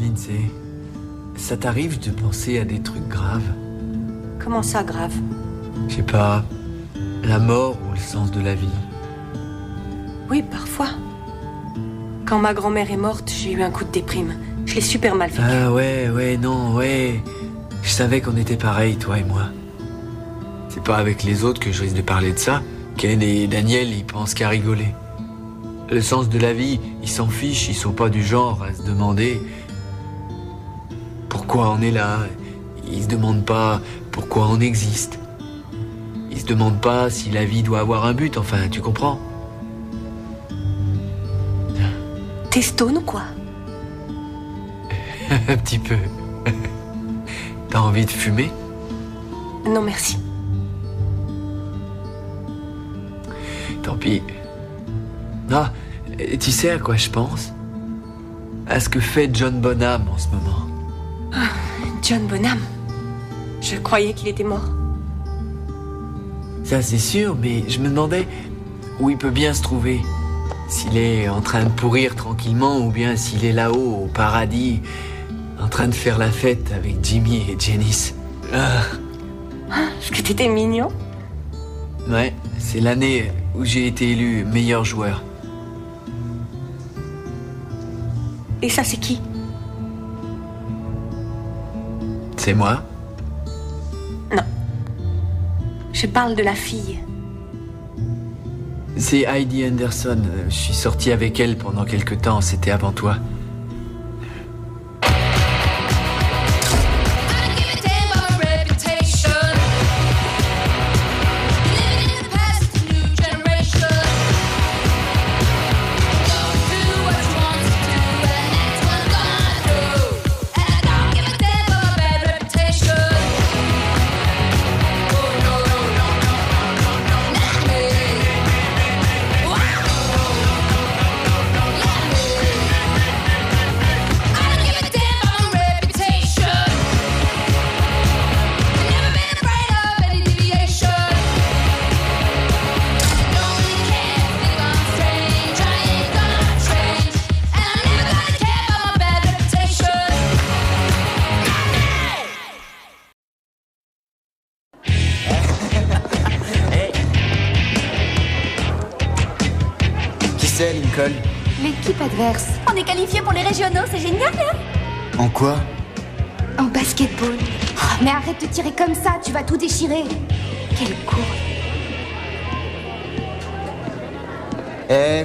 Lindsay. Ça t'arrive de penser à des trucs graves? Comment ça, grave? Je sais pas, la mort ou le sens de la vie? Oui, parfois. Quand ma grand-mère est morte, j'ai eu un coup de déprime. Je l'ai super mal vécu. Ah ouais. Je savais qu'on était pareils, toi et moi. C'est pas avec les autres que je risque de parler de ça. Ken et Daniel, ils pensent qu'à rigoler. Le sens de la vie, ils s'en fichent, ils sont pas du genre à se demander pourquoi on est là. Ils se demandent pas pourquoi on existe. Ils se demandent pas si la vie doit avoir un but, enfin, tu comprends? T'es stone ou quoi? Un petit peu. T'as envie de fumer? Non, merci. Tant pis. Non, tu sais à quoi je pense? À ce que fait John Bonham en ce moment. John Bonham. Je croyais qu'il était mort. Ça c'est sûr, mais je me demandais où il peut bien se trouver. S'il est en train de pourrir tranquillement ou bien s'il est là-haut au paradis en train de faire la fête avec Jimmy et Janice. Est-ce que t'étais mignon? Ouais, c'est l'année où j'ai été élu meilleur joueur. Et ça, c'est qui? C'est moi? Non. Je parle de la fille. C'est Heidi Anderson. Je suis sorti avec elle pendant quelque temps. C'était avant toi. Lincoln. L'équipe adverse. On est qualifié pour les régionaux, c'est génial, hein? En quoi? En basketball. Oh, mais arrête de tirer comme ça, tu vas tout déchirer. Quel cours.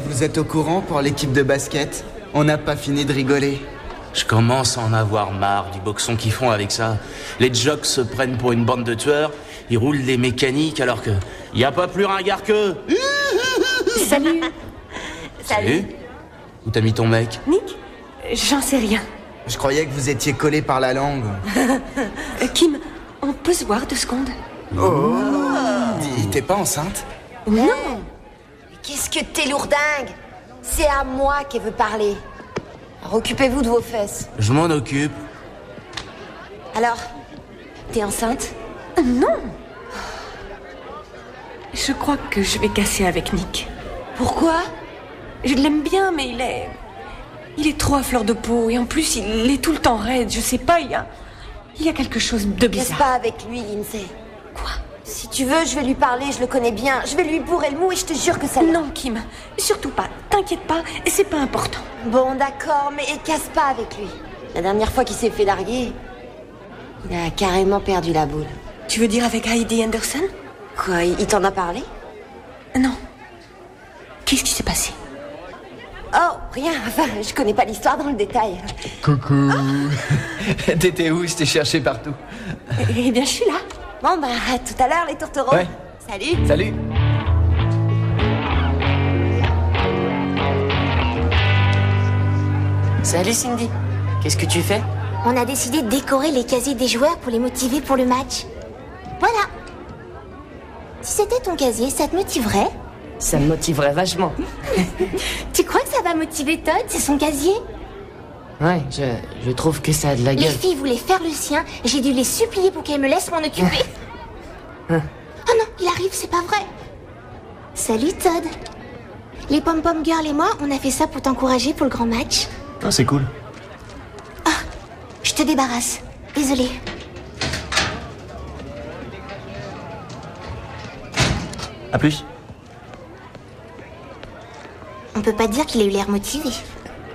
Vous êtes au courant pour l'équipe de basket? On n'a pas fini de rigoler. Je commence à en avoir marre du boxon qu'ils font avec ça. Les jocks se prennent pour une bande de tueurs, ils roulent des mécaniques alors que y a pas plus ringard qu'eux. Salut. Salut. Où t'as mis ton mec? Nick? J'en sais rien. Je croyais que vous étiez collés par la langue. Kim, on peut se voir 2 secondes? Oh. T'es pas enceinte? Non. Qu'est-ce que t'es lourdingue? C'est à moi qu'elle veut parler. Alors, occupez-vous de vos fesses. Je m'en occupe. Alors, t'es enceinte? Non. Je crois que je vais casser avec Nick. Pourquoi? Je l'aime bien, mais il est trop à fleur de peau. Et en plus, il est tout le temps raide. Je sais pas, il y a quelque chose de Casse bizarre. pas avec lui, Lindsay. Quoi? Si tu veux, je vais lui parler, je le connais bien. Je vais lui bourrer le mou et je te jure que ça... Non, Kim, surtout pas. T'inquiète pas, c'est pas important. Bon, d'accord, mais casse pas avec lui. La dernière fois qu'il s'est fait larguer, il a carrément perdu la boule. Tu veux dire avec Heidi Anderson? Quoi, il t'en a parlé? Non. Qu'est-ce qui s'est passé? Oh, rien, enfin, je connais pas l'histoire dans le détail. Coucou. T'étais où? Je t'ai cherché partout. Eh bien, je suis là. Bon, bah, à tout à l'heure, les tourtereaux. Ouais. Salut. Salut. Salut Cindy, qu'est-ce que tu fais? On a décidé de décorer les casiers des joueurs pour les motiver pour le match. Voilà. Si c'était ton casier, ça te motiverait? Ça me motiverait vachement. Tu crois que ça va motiver Todd? C'est son casier? Ouais, je trouve que ça a de la Les gueule. filles voulaient faire le sien, j'ai dû les supplier pour qu'elles me laissent m'en occuper. Oh non, il arrive, c'est pas vrai. Salut Todd. Les Pom Pom Girls et moi, on a fait ça pour t'encourager pour le grand match. Ah, c'est cool. Ah, Je te débarrasse. Désolée. À plus. On peut pas dire qu'il a eu l'air motivé.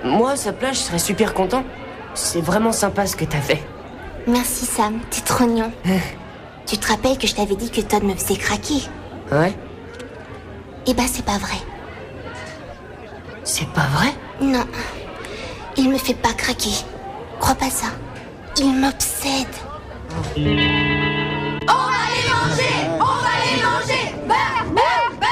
Moi, à sa place, je serais super content. C'est vraiment sympa ce que t'as fait. Merci Sam, t'es trop mignon. Tu te rappelles que je t'avais dit que Todd me faisait craquer? Ouais? Eh ben c'est pas vrai. C'est pas vrai? Non. Il me fait pas craquer. Crois pas ça. Il m'obsède. On va les manger, bah, bah, bah.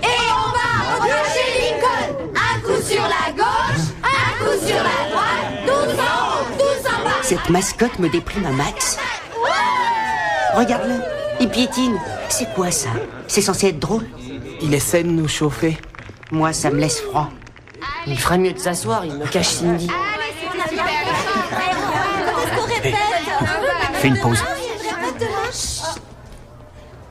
Et on va recracher Lincoln. Un coup sur la gauche, un coup sur la droite, tous en haut, tous en bas. Cette mascotte me déprime un max. Regarde-le, il piétine. C'est quoi ça? C'est censé être drôle? Il essaie de nous chauffer. Moi, ça me laisse froid. Il ferait mieux de s'asseoir, il me cache Cindy. Fais une pause.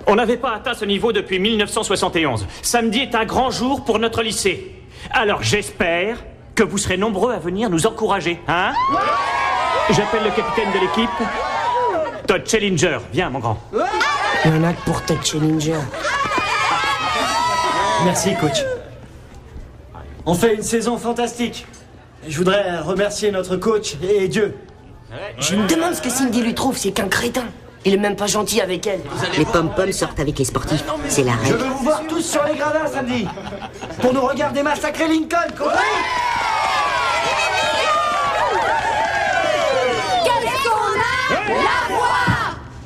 On n'avait pas atteint ce niveau depuis 1971. Samedi est un grand jour pour notre lycée. Alors j'espère que vous serez nombreux à venir nous encourager, hein? J'appelle le capitaine de l'équipe, Todd Challenger. Viens, mon grand. Il y en a que pour Todd Challenger. Merci, coach. On fait une saison fantastique. Je voudrais remercier notre coach et Dieu. Je me demande ce que Cindy lui trouve, c'est qu'un crétin. Il est même pas gentil avec elle. Les pom-poms sortent avec les sportifs. C'est la Je règle. veux vous voir tous sur les gradins samedi. Pour nous regarder massacrer Lincoln, compris? Qu'est-ce qu'on a? La foi.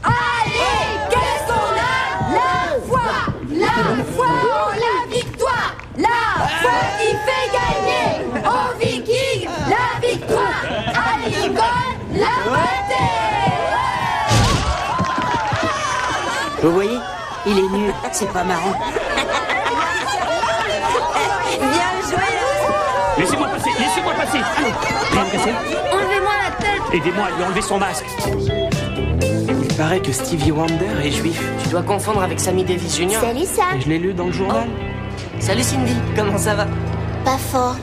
Allez, qu'est-ce qu'on a? La foi. La foi en la victoire. La foi qui fait gagner. Aux Vikings, la victoire. À Lincoln, la bataille. Vous voyez? Il est nul. C'est pas marrant. Laissez-moi passer, laissez-moi passer. Allez, rien de cassé. Enlevez-moi la tête. Aidez-moi à lui enlever son masque. Il paraît que Stevie Wonder est juif. Tu dois confondre avec Sammy Davis Jr. Salut Sam. Et je l'ai lu dans le journal. Salut Cindy, comment ça va? Pas fort.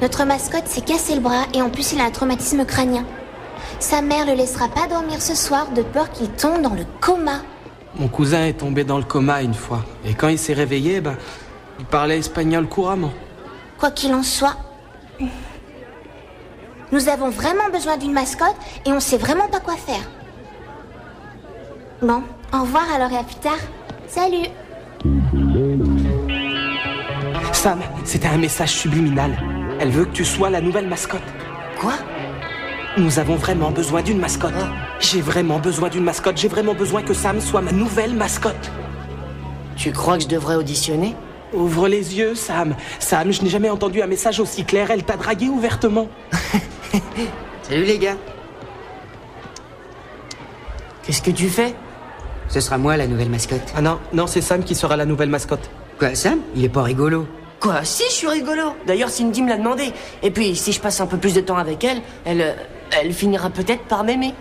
Notre mascotte s'est cassé le bras et en plus il a un traumatisme crânien. Sa mère le laissera pas dormir ce soir de peur qu'il tombe dans le coma. Mon cousin est tombé dans le coma une fois. Et quand il s'est réveillé, il parlait espagnol couramment. Quoi qu'il en soit, nous avons vraiment besoin d'une mascotte et on sait vraiment pas quoi faire. Bon, au revoir alors et à plus tard. Salut. Sam, c'était un message subliminal. Elle veut que tu sois la nouvelle mascotte. Quoi? Nous avons vraiment besoin d'une mascotte. J'ai vraiment besoin d'une mascotte. J'ai vraiment besoin que Sam soit ma nouvelle mascotte. Tu crois que je devrais auditionner? Ouvre les yeux, Sam. Sam, je n'ai jamais entendu un message aussi clair. Elle t'a dragué ouvertement. Salut les gars. Qu'est-ce que tu fais? Ce sera moi la nouvelle mascotte. Ah non, non, c'est Sam qui sera la nouvelle mascotte. Quoi, Sam? Il est pas rigolo. Quoi? Si, je suis rigolo. D'ailleurs, Cindy me l'a demandé. Et puis, si je passe un peu plus de temps avec elle, elle finira peut-être par m'aimer.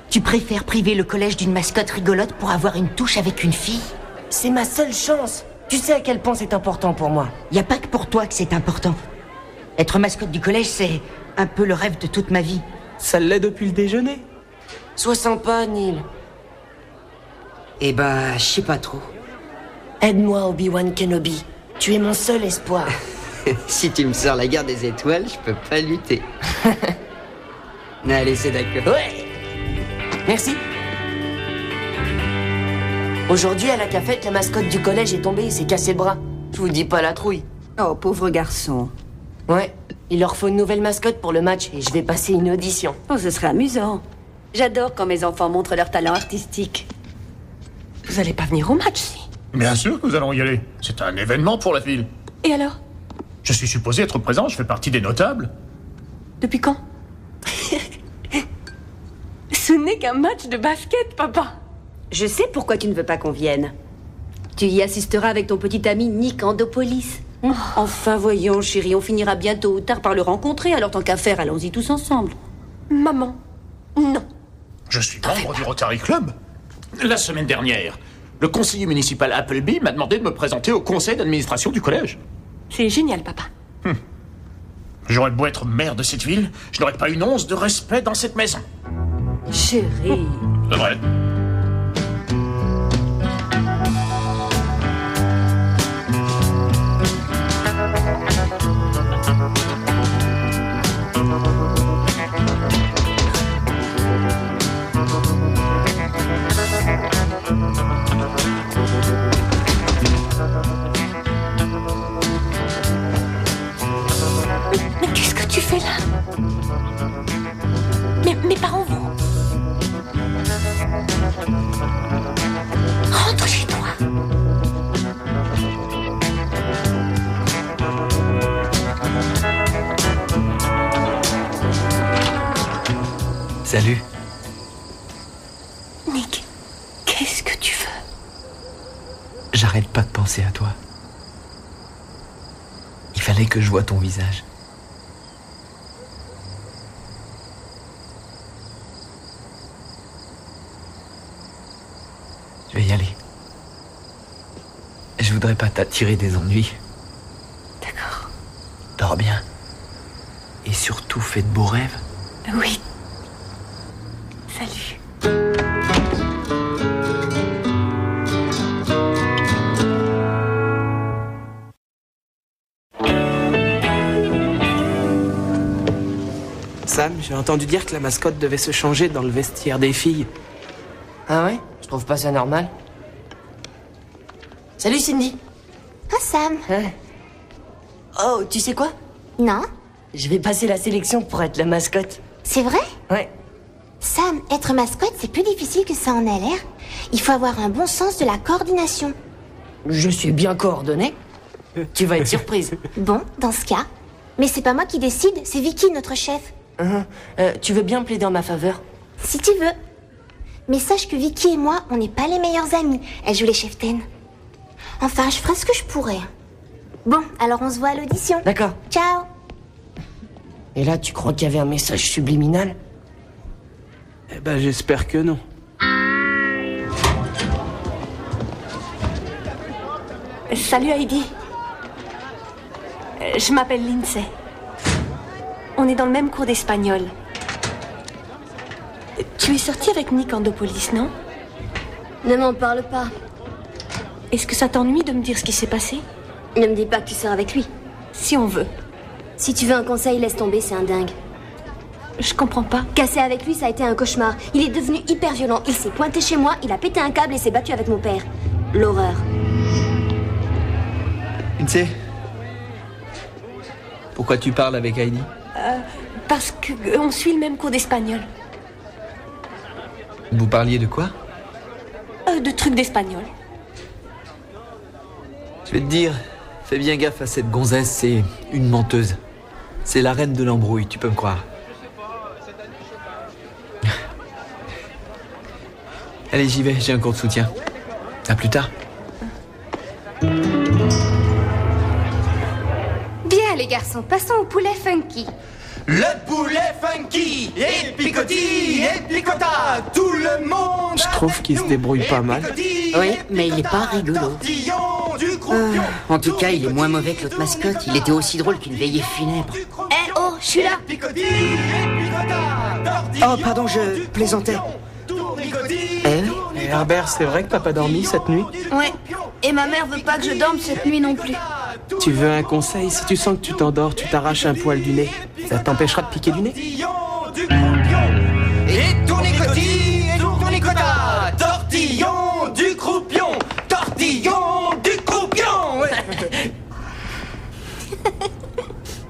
Tu préfères priver le collège d'une mascotte rigolote pour avoir une touche avec une fille? C'est ma seule chance. Tu sais à quel point c'est important pour moi. Y a pas que pour toi que c'est important. Être mascotte du collège, c'est un peu le rêve de toute ma vie. Ça l'est depuis le déjeuner. Sois sympa, Neil. Eh ben, je sais pas trop. Aide-moi, Obi-Wan Kenobi. Tu es mon seul espoir. Si tu me sors la guerre des étoiles, je peux pas lutter. Allez, c'est d'accord. Ouais. Merci. Aujourd'hui, à la cafette, la mascotte du collège est tombée et s'est cassé le bras. Je vous dis pas la trouille. Oh, pauvre garçon. Ouais, il leur faut une nouvelle mascotte pour le match et je vais passer une audition. Oh, ce serait amusant. J'adore quand mes enfants montrent leur talent artistique. Vous allez pas venir au match, si? Bien sûr que nous allons y aller. C'est un événement pour la ville. Et alors? Je suis supposé être présent, je fais partie des notables. Depuis quand? Ce n'est qu'un match de basket, papa. Je sais pourquoi tu ne veux pas qu'on vienne. Tu y assisteras avec ton petit ami Nick Andopolis. Enfin, voyons, chérie, on finira bientôt ou tard par le rencontrer, alors tant qu'à faire, allons-y tous ensemble. Maman, non. Je suis membre du Rotary Club. La semaine dernière, le conseiller municipal Appleby m'a demandé de me présenter au conseil d'administration du collège. C'est génial, papa. J'aurais beau être maire de cette ville, je n'aurais pas une once de respect dans cette maison. Chérie. C'est vrai. Mais qu'est-ce que tu fais là? Mes parents vont... Rentre chez toi. Salut. Nick, qu'est-ce que tu veux? J'arrête pas de penser à toi. Il fallait que je voie ton visage. Je vais y aller. Je voudrais pas t'attirer des ennuis. D'accord. Dors bien. Et surtout, fais de beaux rêves. Oui. Salut. Sam, j'ai entendu dire que la mascotte devait se changer dans le vestiaire des filles. Ah ouais? Je trouve pas ça normal. Salut Cindy. Oh Sam. Hein? Oh, tu sais quoi? Non? Je vais passer la sélection pour être la mascotte. C'est vrai? Ouais. Sam, être mascotte, c'est plus difficile que ça en a l'air. Il faut avoir un bon sens de la coordination. Je suis bien coordonné. Tu vas être surprise. Bon, dans ce cas. Mais c'est pas moi qui décide, c'est Vicky, notre chef. Tu veux bien plaider en ma faveur? Si tu veux. Mais sache que Vicky et moi, on n'est pas les meilleures amies. Elle joue les cheftaines. Enfin, je ferai ce que je pourrais. Bon, alors on se voit à l'audition. D'accord. Ciao. Et là, tu crois qu'il y avait un message subliminal? Eh ben, j'espère que non. Salut Heidi. Je m'appelle Lindsay. On est dans le même cours d'espagnol. Tu es sortie avec Nick Andopolis, non? Ne m'en parle pas. Est-ce que ça t'ennuie de me dire ce qui s'est passé? Ne me dis pas que tu sors avec lui. Si on veut. Si tu veux un conseil, laisse tomber, c'est un dingue. Je comprends pas. Casser avec lui, ça a été un cauchemar. Il est devenu hyper violent. Il s'est pointé chez moi, il a pété un câble et s'est battu avec mon père. L'horreur. Lindsay, pourquoi tu parles avec Heidi? Parce que on suit le même cours d'espagnol. Vous parliez de quoi? De trucs d'espagnol. Je vais te dire, fais bien gaffe à cette gonzesse, c'est une menteuse. C'est la reine de l'embrouille, tu peux me croire. Allez, j'y vais, j'ai un cours de soutien. À plus tard. Bien les garçons, passons au poulet funky. Le poulet funky, et picotis, et picota, tout le monde. Je trouve qu'il se débrouille pas mal. Oui, mais il est pas rigolo. En tout cas, il est moins mauvais que l'autre mascotte. Il était aussi drôle qu'une veillée funèbre. Eh oh, je suis là. Oh, pardon, je plaisantais. Et Herbert, c'est vrai que t'as pas dormi cette nuit? Ouais. Et ma mère veut pas que je dorme cette nuit non plus. Tu veux un conseil? Si tu sens que tu t'endors, tu t'arraches un poil du nez. Ça t'empêchera de piquer du nez. Et tournicotis, et tournicota, tortillon du croupion, tortillon du croupion. Ouais.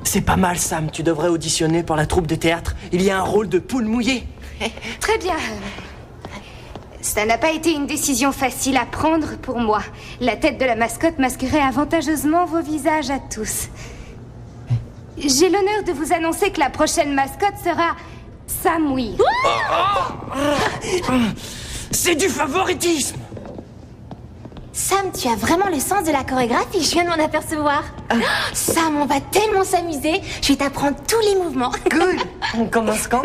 C'est pas mal, Sam. Tu devrais auditionner pour la troupe de théâtre. Il y a un rôle de poule mouillée. Très bien. Ça n'a pas été une décision facile à prendre pour moi. La tête de la mascotte masquerait avantageusement vos visages à tous. J'ai l'honneur de vous annoncer que la prochaine mascotte sera Sam Weir. C'est du favoritisme. Sam, tu as vraiment le sens de la chorégraphie, je viens de m'en apercevoir. Sam, on va tellement s'amuser. Je vais t'apprendre tous les mouvements. Cool. On commence quand?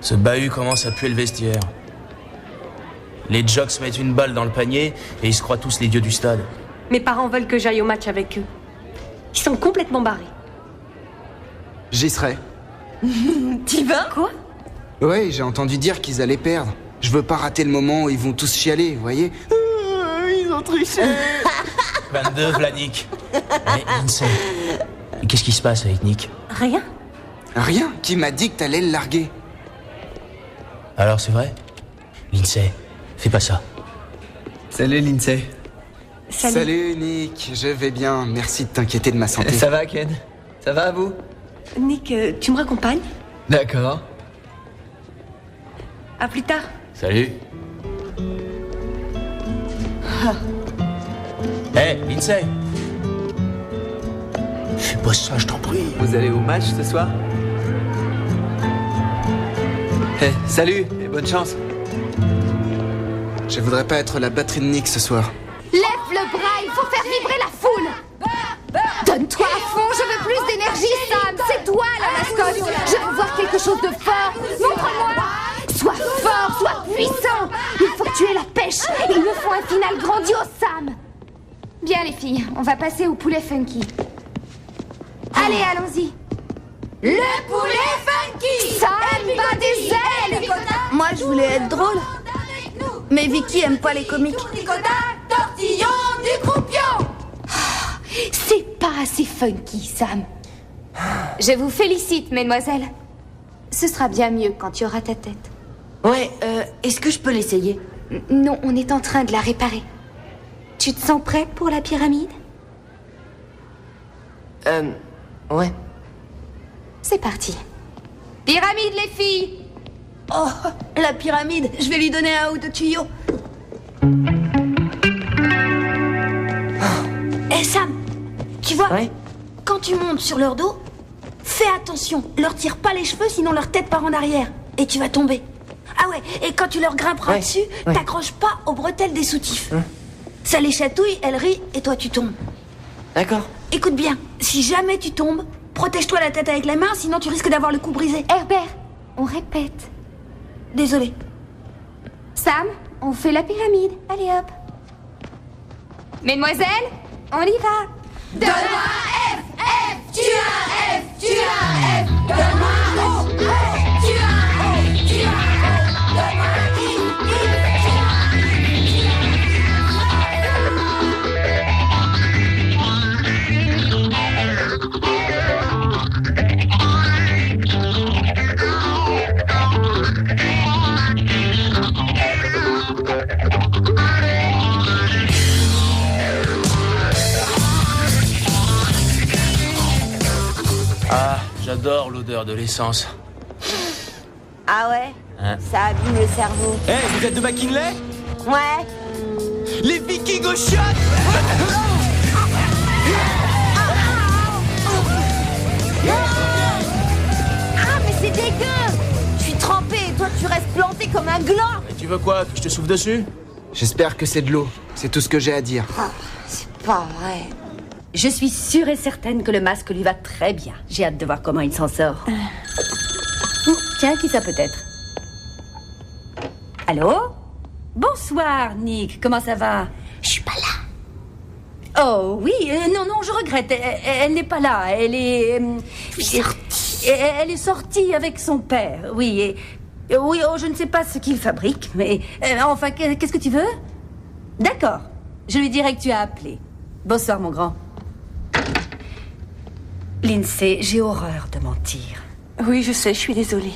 Ce bahut commence à puer le vestiaire. Les jocks mettent une balle dans le panier et ils se croient tous les dieux du stade. Mes parents veulent que j'aille au match avec eux. Ils sont complètement barrés. J'y serai. T'y vas? Quoi? Ouais, j'ai entendu dire qu'ils allaient perdre. Je veux pas rater le moment où ils vont tous chialer, vous voyez? Ils ont triché. 22, v'là Nick. Mais Lindsay, qu'est-ce qui se passe avec Nick? Rien. Rien? Qui m'a dit que t'allais le larguer? Alors c'est vrai? Lindsay, fais pas ça. Salut Lindsay. Salut Nick, je vais bien. Merci de t'inquiéter de ma santé. Ça va Ken? Ça va à vous? Nick, tu me raccompagnes? D'accord. À plus tard. Salut. Hé, Lindsay. Fais pas ça, je t'en prie. Vous allez au match ce soir? Salut et bonne chance. Je voudrais pas être la batterie de Nick ce soir. Lève le bras, il faut faire vibrer la foule. Donne-toi à fond, je veux plus d'énergie, Sam. C'est toi la mascotte. Je veux voir quelque chose de fort. Montre-moi. Sois fort, sois puissant. Il faut que tu aies la pêche. Il me faut un final grandiose, Sam. Bien les filles, on va passer au poulet funky. Allez, allons-y. Le poulet funky. Sam bat des ailes. Moi, je voulais être drôle. Mais Vicky aime pas les comiques. Tortillon du croupion. C'est pas assez funky, Sam. Je vous félicite, mesdemoiselles. Ce sera bien mieux quand tu auras ta tête. Ouais, est-ce que je peux l'essayer? Non, on est en train de la réparer. Tu te sens prêt pour la pyramide? Ouais. C'est parti. Pyramide, les filles! Oh, la pyramide, je vais lui donner un ou deux tuyaux. Eh Sam, tu vois, quand tu montes sur leur dos, fais attention, leur tire pas les cheveux sinon leur tête part en arrière et tu vas tomber. Ah ouais, et quand tu leur grimperas dessus, t'accroches pas aux bretelles des soutifs. Ça les chatouille, elles rient et toi tu tombes. D'accord. Écoute bien, si jamais tu tombes, protège-toi la tête avec la main, sinon tu risques d'avoir le cou brisé. Herbert, on répète. Désolé. Sam, on fait la pyramide. Allez hop. Mesdemoiselles, on y va. Donne-moi un F, F, tu as un F, tu as un F. Donne-moi un O, O, tu as un O, tu as un O. Donne-moi un I, I, tu as un I, Ah, j'adore l'odeur de l'essence. Ah ouais? Hein? Ça abîme le cerveau. Hé, vous êtes de McKinley? Ouais. Les Vikings au shot. Ah, mais c'est dégueu! Je suis trempée et toi tu restes planté comme un gland! Et tu veux quoi? Que je te souffle dessus? J'espère que c'est de l'eau. C'est tout ce que j'ai à dire. C'est pas vrai. Je suis sûre et certaine que le masque lui va très bien. J'ai hâte de voir comment il s'en sort. Tiens, qui ça peut être? Allô? Bonsoir, Nick. Comment ça va? Je suis pas là. Oh oui, non, je regrette. Elle n'est pas là. Elle est... Elle est sortie avec son père, oui. Oui, je ne sais pas ce qu'il fabrique, mais... enfin, qu'est-ce que tu veux? D'accord. Je lui dirai que tu as appelé. Bonsoir, mon grand. Lindsay, j'ai horreur de mentir. Oui, je sais, je suis désolée.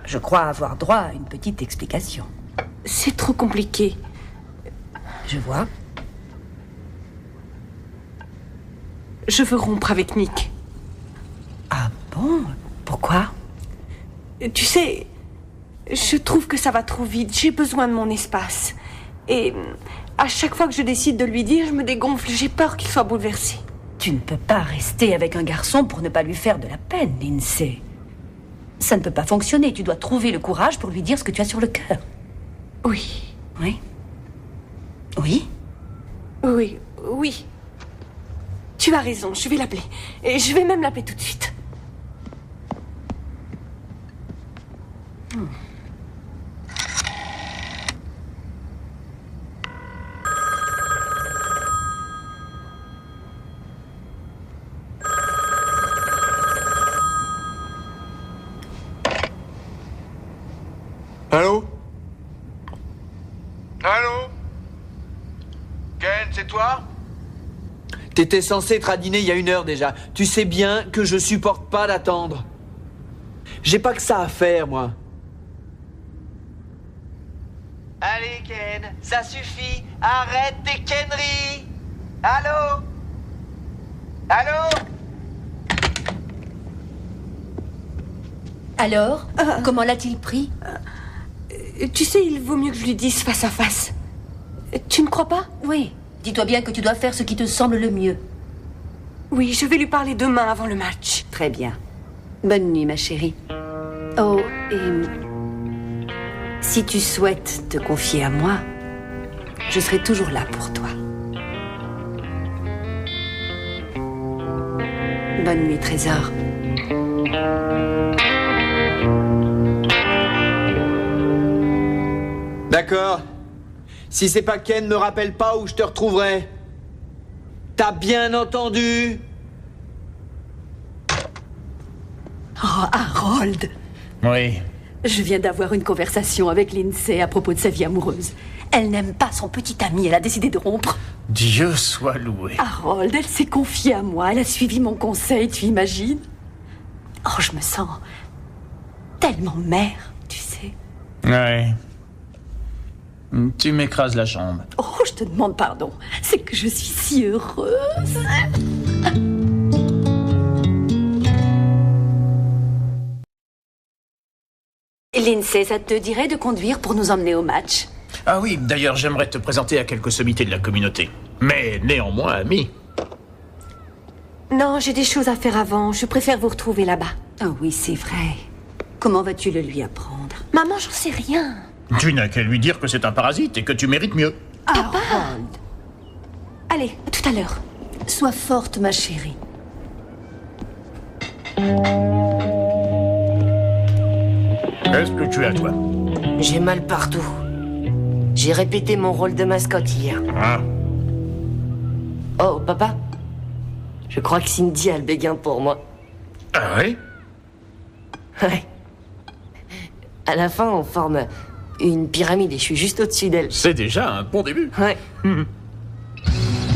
Je crois avoir droit à une petite explication. C'est trop compliqué. Je vois. Je veux rompre avec Nick. Ah bon? Pourquoi? Tu sais, je trouve que ça va trop vite. J'ai besoin de mon espace. Et à chaque fois que je décide de lui dire, je me dégonfle. J'ai peur qu'il soit bouleversé. Tu ne peux pas rester avec un garçon pour ne pas lui faire de la peine, Lindsay. Ça ne peut pas fonctionner. Tu dois trouver le courage pour lui dire ce que tu as sur le cœur. Oui. Oui? Oui? Oui, oui. Tu as raison, je vais l'appeler. Et je vais même l'appeler tout de suite. Allô? Allô? Ken, c'est toi? T'étais censé être à dîner il y a 1 heure déjà. Tu sais bien que je supporte pas d'attendre. J'ai pas que ça à faire, moi. Allez, Ken, ça suffit. Arrête tes kenneries. Allô? Allô? Alors, comment l'a-t-il pris? Tu sais, il vaut mieux que je lui dise face à face. Tu ne crois pas? Oui. Dis-toi bien que tu dois faire ce qui te semble le mieux. Oui, je vais lui parler demain avant le match. Très bien. Bonne nuit, ma chérie. Oh, et... si tu souhaites te confier à moi, je serai toujours là pour toi. Bonne nuit, trésor. D'accord. Si c'est pas Ken, me rappelle pas où je te retrouverai. T'as bien entendu? Oh, Harold! Oui. Je viens d'avoir une conversation avec Lindsay à propos de sa vie amoureuse. Elle n'aime pas son petit ami, elle a décidé de rompre. Dieu soit loué. Harold, elle s'est confiée à moi, elle a suivi mon conseil, tu imagines? Oh, je me sens tellement mère, tu sais. Ouais. Tu m'écrases la jambe. Oh, je te demande pardon. C'est que je suis si heureuse. Lindsay, ça te dirait de conduire pour nous emmener au match? Ah oui, d'ailleurs, j'aimerais te présenter à quelques sommités de la communauté. Mais néanmoins, amis. Non, j'ai des choses à faire avant. Je préfère vous retrouver là-bas. Ah oui, c'est vrai. Comment vas-tu le lui apprendre? Maman, j'en sais rien. Tu n'as qu'à lui dire que c'est un parasite et que tu mérites mieux. Harold. Allez, à tout à l'heure. Sois forte, ma chérie. Qu'est-ce que tu as, toi? J'ai mal partout. J'ai répété mon rôle de mascotte hier. Ah. Oh, papa? Je crois que Cindy a le béguin pour moi. Ah oui? Ouais. À la fin, on forme une pyramide et je suis juste au-dessus d'elle. C'est déjà un bon début. Ouais.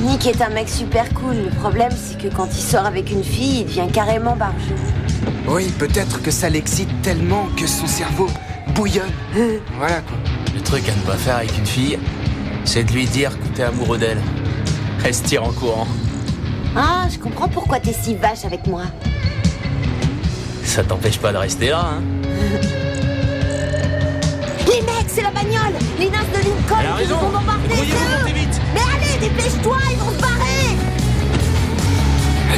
Nick est un mec super cool. Le problème, c'est que quand il sort avec une fille, il devient carrément barjou. Oui, peut-être que ça l'excite tellement que son cerveau bouillonne. Voilà quoi. Le truc à ne pas faire avec une fille, c'est de lui dire que t'es amoureux d'elle. Elle se tire en courant. Ah, je comprends pourquoi t'es si vache avec moi. Ça t'empêche pas de rester là, hein? Les mecs, c'est la bagnole! Les nazes de Lincoln Elle a qui nous raison. ont bombardés! Grouillez-vous, montez vite. Mais allez, dépêche-toi, ils vont se barrer!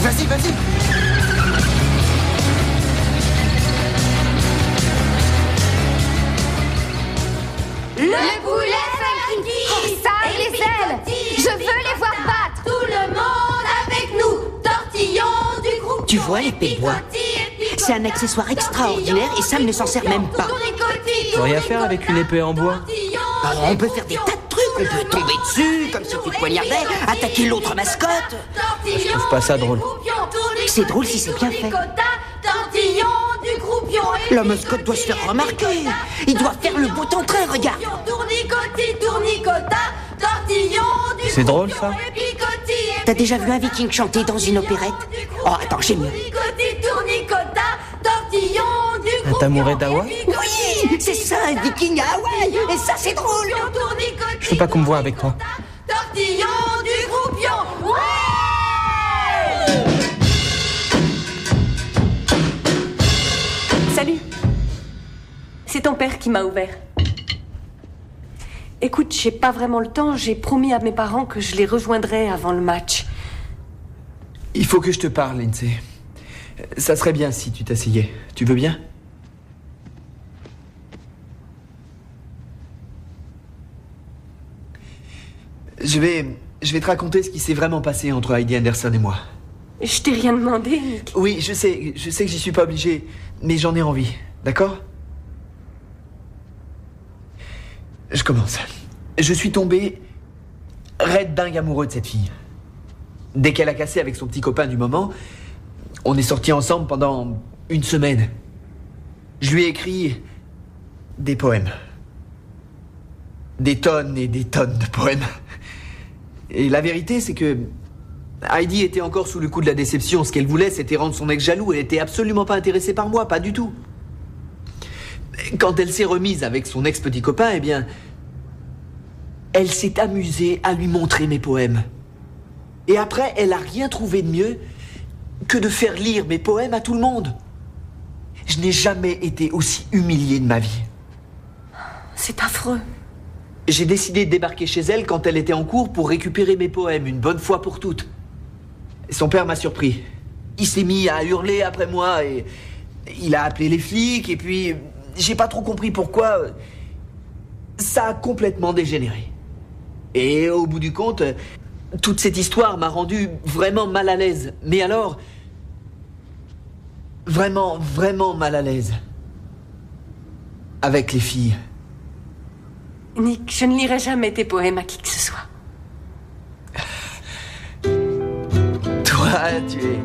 Vas-y, vas-y. Le poulet funky, ça et les ailes. Je veux les voir battre. Tout le monde avec nous. Tortillon du groupe. Tu vois l'épée de bois? C'est un accessoire extraordinaire et Sam ne s'en sert même pas. Faut rien faire avec une épée en bois. Alors, on peut faire des tas de trucs. On peut tomber dessus, comme si tu te poignardais, attaquer l'autre mascotte. Je trouve pas ça drôle. C'est drôle si c'est bien fait. Tortillon du croupion. La mascotte doit se faire remarquer. Il doit faire le beau temps train, regarde. Tournicoti, tournicota. Tortillon du C'est drôle, ça? T'as déjà vu un viking chanter dans une opérette? Oh, attends, j'ai mieux. Tournicota. Tortillon du Un tamouret d'Hawaï? Oui, c'est ça, un viking à Hawaï. Et ça, c'est drôle. Je veux pas qu'on me voie avec toi. Tortillon du croupion. Ouais! Salut. C'est ton père qui m'a ouvert. Écoute, j'ai pas vraiment le temps. J'ai promis à mes parents que je les rejoindrais avant le match. Il faut que je te parle, Lindsay. Ça serait bien si tu t'asseyais. Tu veux bien? Je vais te raconter ce qui s'est vraiment passé entre Heidi Anderson et moi. Je t'ai rien demandé, Nick. Oui, je sais que j'y suis pas obligé, mais j'en ai envie, d'accord? Je commence. Je suis tombé raide dingue amoureux de cette fille. Dès qu'elle a cassé avec son petit copain du moment, on est sortis ensemble pendant une semaine. Je lui ai écrit des poèmes. Des tonnes et des tonnes de poèmes. Et la vérité, c'est que Heidi était encore sous le coup de la déception. Ce qu'elle voulait, c'était rendre son ex jaloux. Elle était absolument pas intéressée par moi, pas du tout. Quand elle s'est remise avec son ex-petit copain, eh bien, elle s'est amusée à lui montrer mes poèmes. Et après, elle a rien trouvé de mieux que de faire lire mes poèmes à tout le monde. Je n'ai jamais été aussi humilié de ma vie. C'est affreux. J'ai décidé de débarquer chez elle quand elle était en cours pour récupérer mes poèmes, une bonne fois pour toutes. Son père m'a surpris. Il s'est mis à hurler après moi et il a appelé les flics et puis j'ai pas trop compris pourquoi. Ça a complètement dégénéré. Et au bout du compte, toute cette histoire m'a rendu vraiment mal à l'aise. Mais alors, vraiment, vraiment mal à l'aise. Avec les filles. Nick, je ne lirai jamais tes poèmes à qui que ce soit. Toi, tu es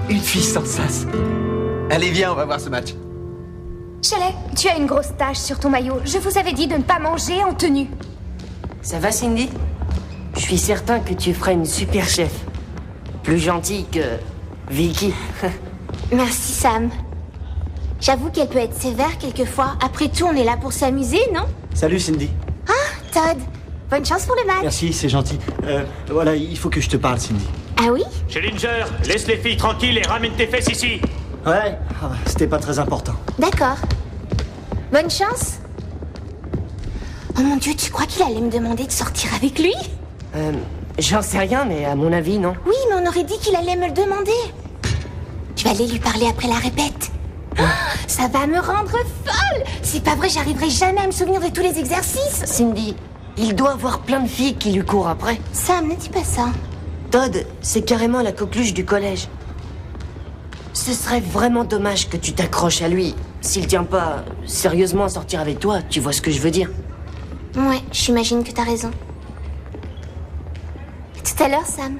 une fille sans sas. Allez, viens, on va voir ce match. Shelley, tu as une grosse tache sur ton maillot. Je vous avais dit de ne pas manger en tenue. Ça va, Cindy? Je suis certain que tu feras une super chef. Plus gentille que Vicky. Merci, Sam. J'avoue qu'elle peut être sévère quelquefois. Après tout, on est là pour s'amuser, non? Salut, Cindy. Ah, Todd. Bonne chance pour le match. Merci, c'est gentil. Voilà, il faut que je te parle, Cindy. Ah oui? Schillinger, laisse les filles tranquilles et ramène tes fesses ici. Ouais, c'était pas très important. D'accord. Bonne chance. Oh mon Dieu, tu crois qu'il allait me demander de sortir avec lui? J'en sais rien, mais à mon avis, non. Oui, mais on aurait dit qu'il allait me le demander. Je vais aller lui parler après la répète. Oh, ça va me rendre folle. C'est pas vrai, j'arriverai jamais à me souvenir de tous les exercices. Cindy, il doit avoir plein de filles qui lui courent après. Sam, ne dis pas ça. Todd, c'est carrément la coqueluche du collège. Ce serait vraiment dommage que tu t'accroches à lui. S'il tient pas sérieusement à sortir avec toi, tu vois ce que je veux dire? Ouais, j'imagine que t'as raison. À tout à l'heure, Sam.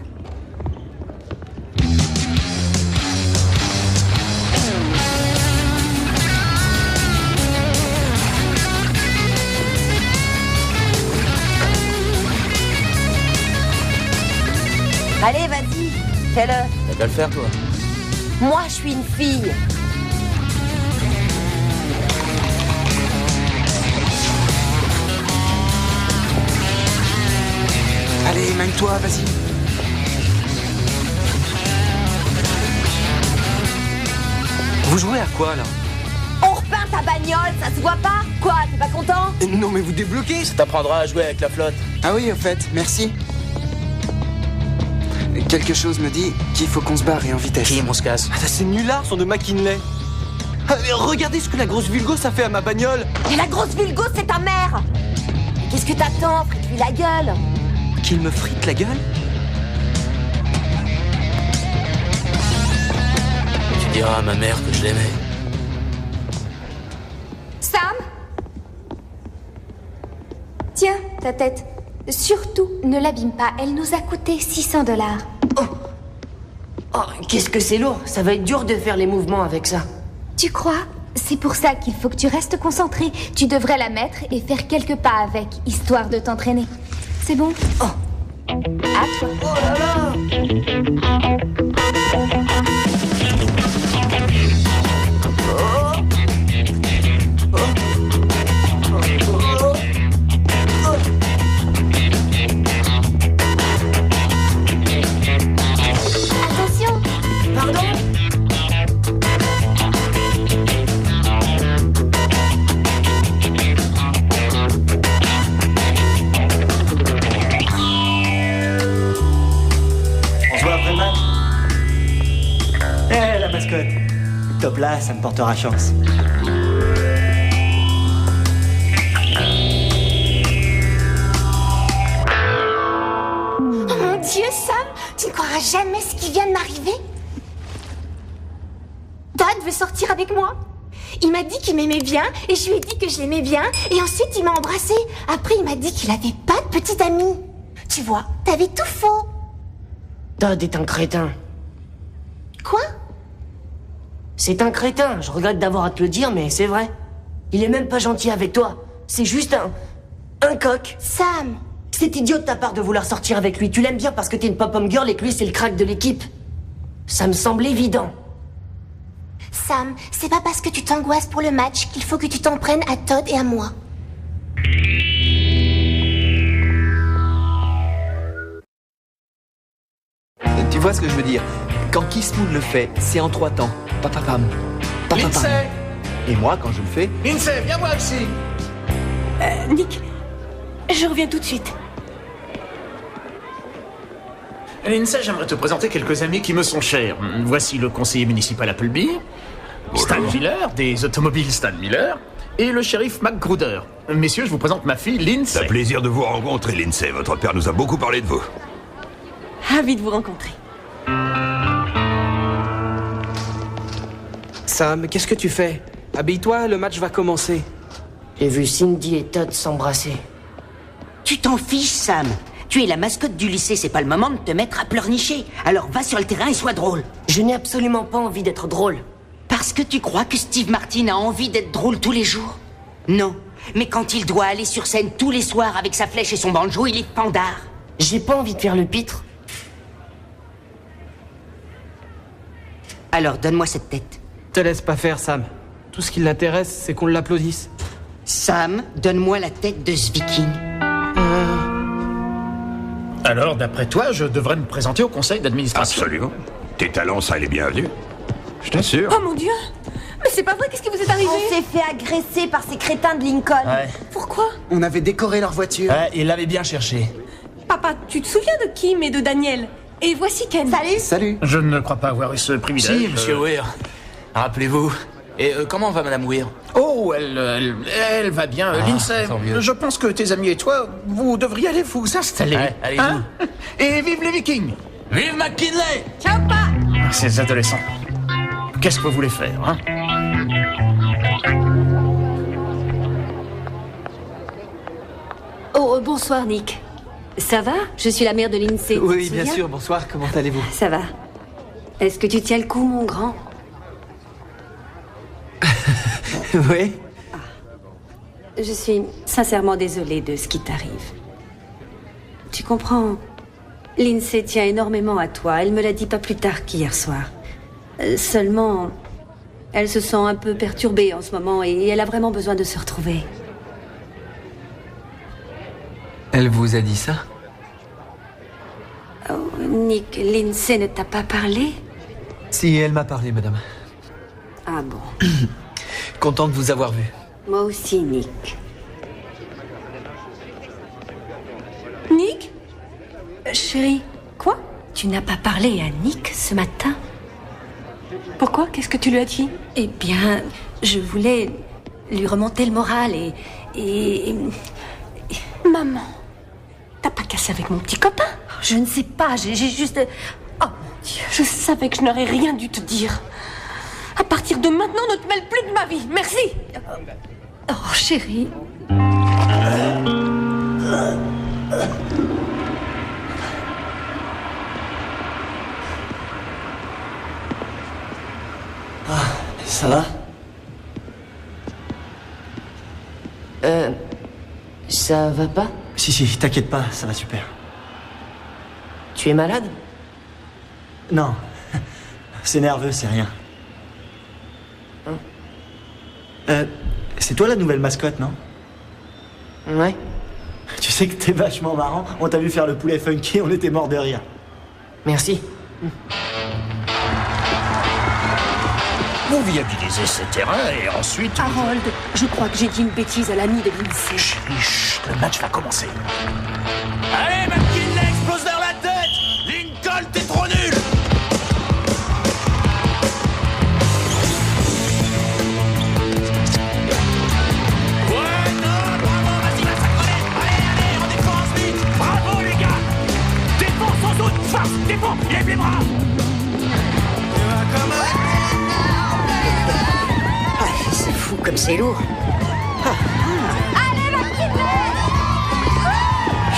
Allez, vas-y, fais-le. T'as qu'à le faire, toi. Moi, je suis une fille. Allez, mène-toi, vas-y. Vous jouez à quoi, là? On repeint ta bagnole, ça se voit pas? Quoi, t'es pas content? Non, mais vous débloquez. Ça t'apprendra à jouer avec la flotte. Ah oui, au fait, merci. Quelque chose me dit qu'il faut qu'on se barre et en vitesse. Qui, on se casse? Ah, ces nullards sont de McKinley. Ah, regardez ce que la grosse Vulgos a fait à ma bagnole. Et la grosse Vulgos, c'est ta mère. Qu'est-ce que t'attends? Frite-lui la gueule. Qu'il me frite la gueule? Tu diras à ma mère que je l'aimais. Sam? Tiens, ta tête. Surtout, ne l'abîme pas. Elle nous a coûté $600. Oh, qu'est-ce que c'est lourd. Ça va être dur de faire les mouvements avec ça. Tu crois? C'est pour ça qu'il faut que tu restes concentré. Tu devrais la mettre et faire quelques pas avec, histoire de t'entraîner. C'est bon? Oh. À toi. Oh là là. Attention! Pardon? On se voit après le match. Eh, la mascotte. Top là, ça me portera chance. Oh mon Dieu, Sam! Tu ne croiras jamais ce qui vient de m'arriver? Todd veut sortir avec moi. Il m'a dit qu'il m'aimait bien, et je lui ai dit que je l'aimais bien, et ensuite il m'a embrassée. Après, il m'a dit qu'il avait pas de petite amie. Tu vois, t'avais tout faux. Todd est un crétin. Quoi? C'est un crétin, je regrette d'avoir à te le dire, mais c'est vrai. Il est même pas gentil avec toi. C'est juste un coq. Sam! C'est idiot de ta part de vouloir sortir avec lui. Tu l'aimes bien parce que t'es une pop-up girl et que lui c'est le crack de l'équipe. Ça me semble évident. Sam, c'est pas parce que tu t'angoisses pour le match qu'il faut que tu t'en prennes à Todd et à moi. Tu vois ce que je veux dire? Quand Kiss Moon le fait, c'est en 3 temps. Papapam. Papapam. Lindsay! Et moi, quand je le fais... Lindsay, viens moi ici! Nick, je reviens tout de suite. Lindsay, j'aimerais te présenter quelques amis qui me sont chers. Voici le conseiller municipal Appleby, Stan Miller, des automobiles Stan Miller, et le shérif McGruder. Messieurs, je vous présente ma fille, Lindsay. C'est un plaisir de vous rencontrer, Lindsay. Votre père nous a beaucoup parlé de vous. Ravi de vous rencontrer. Sam, qu'est-ce que tu fais? Habille-toi, le match va commencer. J'ai vu Cindy et Todd s'embrasser. Tu t'en fiches, Sam. Tu es la mascotte du lycée, c'est pas le moment de te mettre à pleurnicher. Alors va sur le terrain et sois drôle. Je n'ai absolument pas envie d'être drôle. Parce que tu crois que Steve Martin a envie d'être drôle tous les jours? Non. Mais quand il doit aller sur scène tous les soirs avec sa flèche et son banjo, il est pandard. J'ai pas envie de faire le pitre. Alors donne-moi cette tête. Te laisse pas faire, Sam. Tout ce qui l'intéresse, c'est qu'on l'applaudisse. Sam, donne-moi la tête de ce viking. Alors, d'après toi, je devrais me présenter au conseil d'administration? Absolument. Tes talents, ça, les bienvenus. Je t'assure. Oh mon Dieu! Mais c'est pas vrai, qu'est-ce qui vous est arrivé? On s'est fait agresser par ces crétins de Lincoln. Ouais. Pourquoi? On avait décoré leur voiture. Ouais, il l'avait bien cherché. Papa, tu te souviens de Kim et de Daniel? Et voici Ken. Salut! Salut. Je ne crois pas avoir eu ce privilège. Si, monsieur Weir. Rappelez-vous. Et comment va Madame Weir? Oh, elle va bien. Lindsay, je pense que tes amis et toi, vous devriez aller vous installer. Ouais, allez-y. Et vive les Vikings! Vive McKinley! Ciao, pa! Ces adolescents. Qu'est-ce que vous voulez faire, hein? Oh, bonsoir, Nick. Ça va? Je suis la mère de Lindsay. Oui, tu te bien souviens? sûr. Bonsoir, comment allez-vous? Ça va. Est-ce que tu tiens le coup, mon grand? Oui. Je suis sincèrement désolée de ce qui t'arrive. Tu comprends? Lindsay tient énormément à toi. Elle me l'a dit pas plus tard qu'hier soir. Seulement, elle se sent un peu perturbée en ce moment et elle a vraiment besoin de se retrouver. Elle vous a dit ça? Oh, Nick, Lindsay ne t'a pas parlé? Si, elle m'a parlé, madame. Ah bon. Content de vous avoir vu. Moi aussi, Nick. Nick? Chérie, quoi? Tu n'as pas parlé à Nick ce matin? Pourquoi? Qu'est-ce que tu lui as dit? Eh bien, je voulais lui remonter le moral et... Maman, t'as pas cassé avec mon petit copain? Je ne sais pas, j'ai juste... Oh mon Dieu, je savais que je n'aurais rien dû te dire. À partir de maintenant, ne te mêle plus de ma vie. Merci. Oh, chérie. Ça va? Ça va pas? Si, t'inquiète pas, ça va super. Tu es malade? Non. C'est nerveux, c'est rien. C'est toi la nouvelle mascotte, non? Ouais. Tu sais que t'es vachement marrant. On t'a vu faire le poulet funky, on était morts de rire. Merci. Vous viabilisez ces terrains et ensuite... Harold, je crois que j'ai dit une bêtise à l'ami de Lindsay. Chut, le match va commencer. Allez, McKinley, explose vers la tête! Lincoln, t'es trop nul! Ouais, non, bravo, vas-y, va s'accroler! Allez, on défense vite! Bravo, les gars! Défense sans doute! Force, défense! Lève les bras! c'est lourd. Allez, ma petite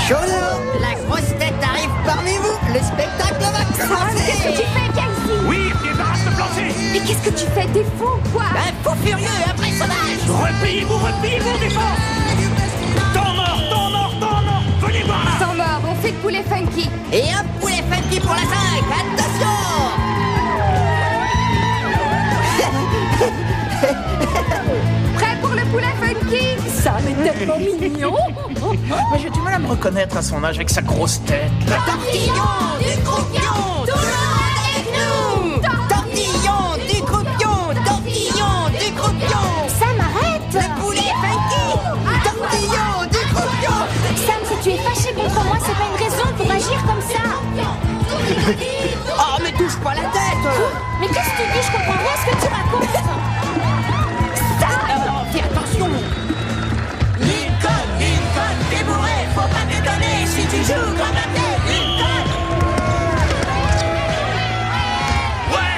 Chono, la grosse tête arrive parmi vous. Le spectacle va commencer. Qu'est-ce que tu fais, Casey? Oui, débarrasse le plancher. Mais qu'est-ce que tu fais? T'es fou, quoi? Un fou furieux, un vrai sauvage. Repliez-vous, défense. Temps mort. Venez voir là. Sans mort, on fait le poulet funky. Et un poulet funky pour la 5. Attention. Prêt pour le poulet funky? Ça, mais tellement mignon. Mais j'ai du mal à me reconnaître à son âge avec sa grosse tête. Tortillon du croupion, tout le monde avec nous. Tortillon du croupion. Sam, arrête. Le poulet funky. Tortillon du croupion. Sam, si tu es fâché contre moi, c'est pas une raison pour agir comme ça. Oh, mais touche pas la tête. Mais qu'est-ce que tu dis? Je comprends rien ce que tu racontes. Fais attention. Lincoln, t'es bourré, faut pas déconner si tu joues comme un pied. Lincoln. Ouais!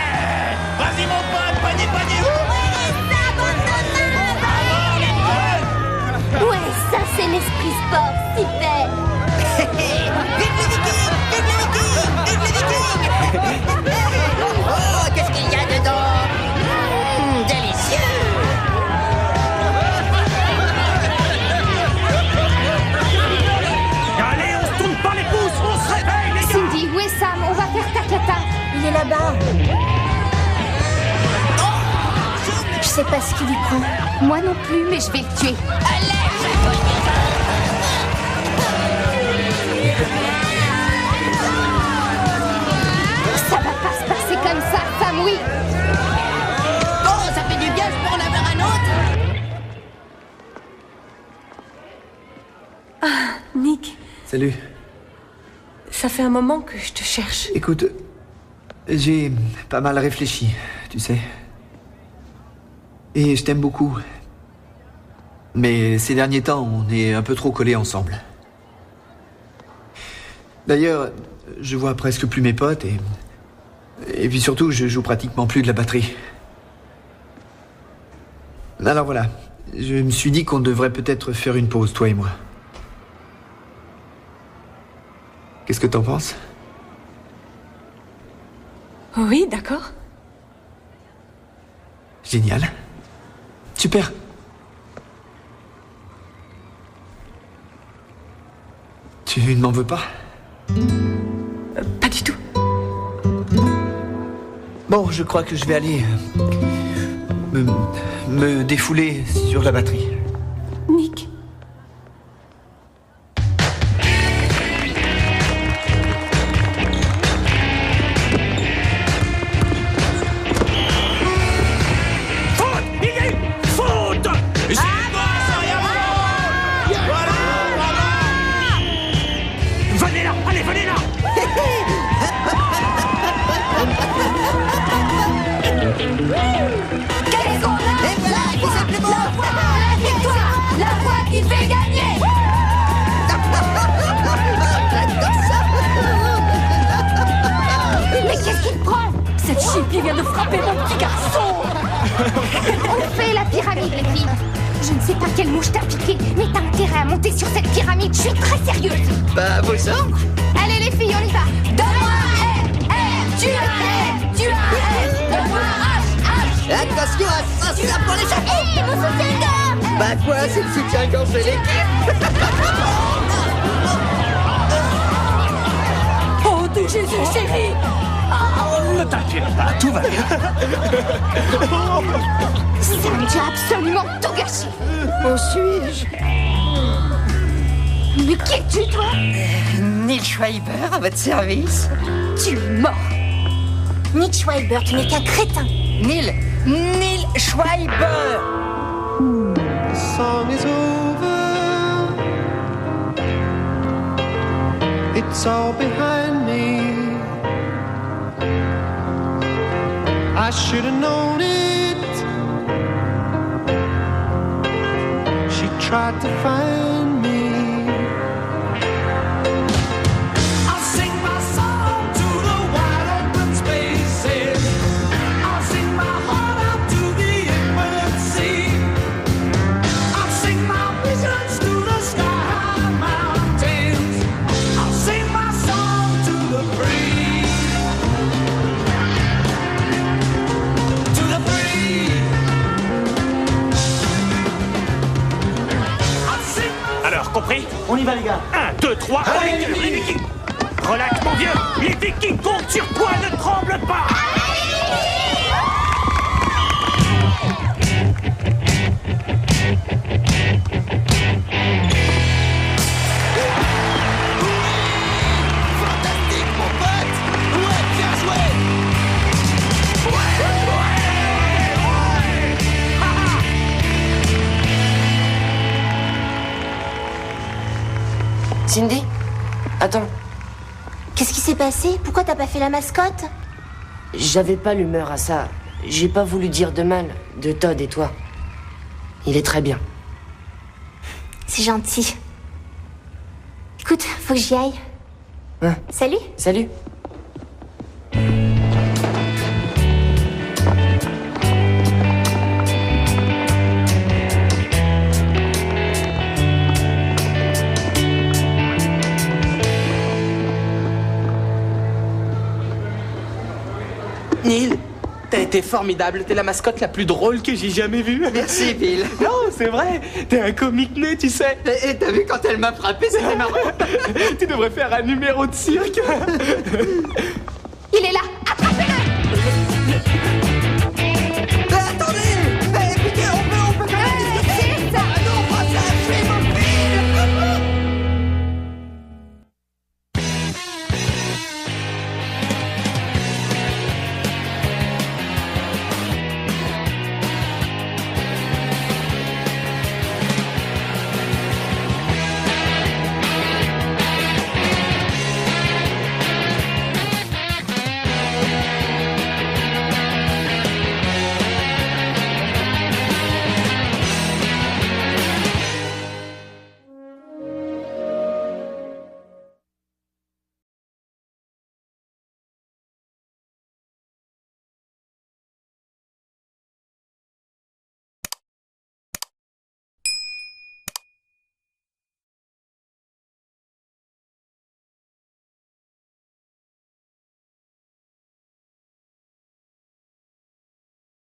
Vas-y mon pote, panier. Ouais, ça c'est l'esprit sport, super. Oh, qu'est-ce qu'il y a dedans? Délicieux. Allez, on se tourne par les pouces, on se réveille, les gars. Cindy, où est Sam? On va faire tacata. Il est là-bas. Je sais pas ce qui lui prend. Moi non plus, mais je vais le tuer. Ça va pas se passer comme ça, Sam, oui. Oh, ça fait du bien pour en avoir un autre. Nick, Salut. ça fait un moment que je te cherche. Écoute, j'ai pas mal réfléchi, tu sais. Et je t'aime beaucoup. Mais ces derniers temps, on est un peu trop collés ensemble. D'ailleurs, je vois presque plus mes potes et puis surtout, je joue pratiquement plus de la batterie. Alors voilà, je me suis dit qu'on devrait peut-être faire une pause, toi et moi. Qu'est-ce que t'en penses? Oui, d'accord. Génial. Super. Tu ne m'en veux pas? Pas du tout. Bon, je crois que je vais aller me défouler sur la batterie. Nick. Il vient de frapper mon petit garçon. On fait la pyramide, les filles. Je ne sais pas quelle mouche t'a piqué, mais t'as intérêt à monter sur cette pyramide. Je suis très sérieuse. Bah, vos ordres. Allez, les filles, on y va. Donne-moi R, tu as R, tu as R. Donne-moi H. Attention à ça, c'est là pour les gens. Hé, mon soutien-gorge. Bah quoi, c'est le soutien-gorge de l'équipe. Oh, de Jésus, chérie. Ne t'inquiète pas, tout va bien. Sam, tu as absolument tout gâché. Où suis-je? Mais qui es-tu, toi? Neil Schreiber, à votre service. Tu es mort. Nick Schreiber, tu n'es qu'un crétin. Neil Schreiber. The song is over. It's all behind me. I should have known it. She tried to find me. I'll sing my song to the wide open spaces. I'll sing my heart out to the infinite sea. va les gars. 1, 2, 3, allez, les Vikings. Relax mon vieux, les Vikings comptent sur toi, ne tremble pas. Fantastique, mon pote! Ouais, bien joué! Cindy? Attends. Qu'est-ce qui s'est passé? Pourquoi t'as pas fait la mascotte? J'avais pas l'humeur à ça. J'ai pas voulu dire de mal de Todd et toi. Il est très bien. C'est gentil. Écoute, faut que j'y aille. Hein? Salut. Salut. Neil, t'as été formidable. T'es la mascotte la plus drôle que j'ai jamais vue. Merci, Bill. Non, c'est vrai. T'es un comique né, tu sais. Et t'as vu quand elle m'a frappé, c'était marrant. Tu devrais faire un numéro de cirque.